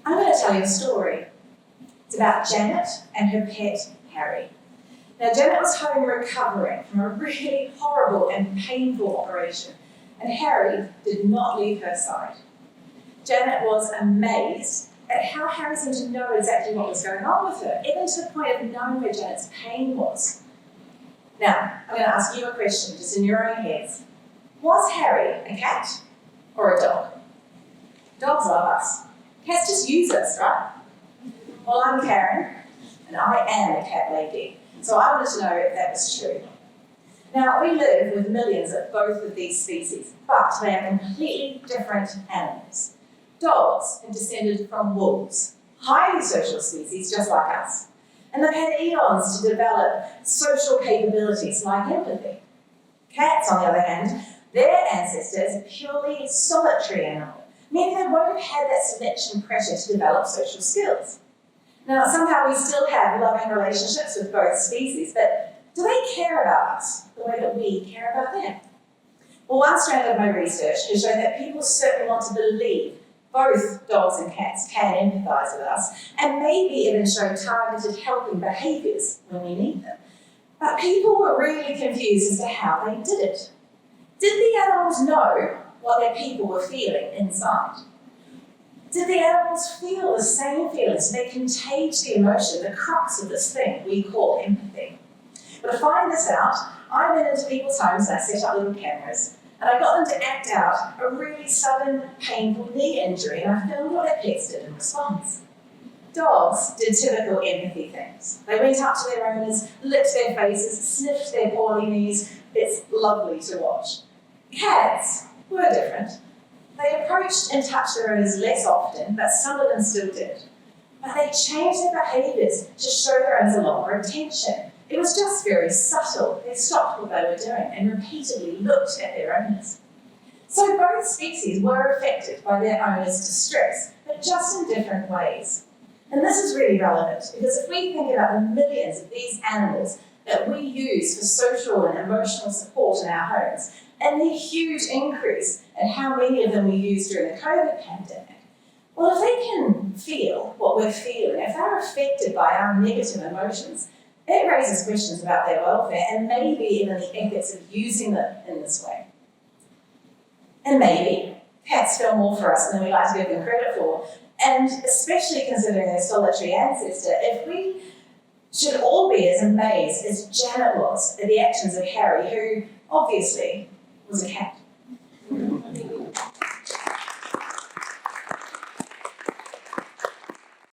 I'm going to tell you a story. It's about Janet and her pet, Harry. Now, Janet was home recovering from a really horrible and painful operation, and Harry did not leave her side. Janet was amazed at how Harry seemed to know exactly what was going on with her, even to the point of knowing where Janet's pain was. Now, I'm going to ask you a question, just in your own heads. Was Harry a cat or a dog? Dogs love us. Cats just use us, right? Well, I'm Karen, and I am a cat lady, so I wanted to know if that was true. Now, we live with millions of both of these species, but they are completely different animals. Dogs have descended from wolves, highly social species just like us, and they've had eons to develop social capabilities like empathy. Cats, on the other hand, their ancestor is a purely solitary animal, meaning they won't have had that selection pressure to develop social skills. Now, somehow we still have loving relationships with both species, but do they care about us the way that we care about them? Well, one strand of my research has shown that people certainly want to believe both dogs and cats can empathise with us and maybe even show targeted helping behaviours when we need them. But people were really confused as to how they did it. Did the animals know what their people were feeling inside? Did the animals feel the same feelings? Did they contage the emotion, the crux of this thing we call empathy? But to find this out, I went into people's homes and I set up little cameras, and I got them to act out a really sudden, painful knee injury, and I filmed what their pets did in response. Dogs did typical empathy things. They went up to their owners, licked their faces, sniffed their poorly knees. It's lovely to watch. Cats were different. They approached and touched their owners less often, but some of them still did. But they changed their behaviours to show their owners a lot more attention. It was just very subtle. They stopped what they were doing and repeatedly looked at their owners. So both species were affected by their owners' distress, but just in different ways. And this is really relevant because if we think about the millions of these animals that we use for social and emotional support in our homes, and the huge increase in how many of them we use during the COVID pandemic, well, if they can feel what we're feeling, if they're affected by our negative emotions, it raises questions about their welfare and maybe even the ethics of using them in this way. And maybe cats feel more for us than we like to give them credit for, and especially considering their solitary ancestor, if we should all be as amazed as Janet was at the actions of Harry, who obviously was a cat.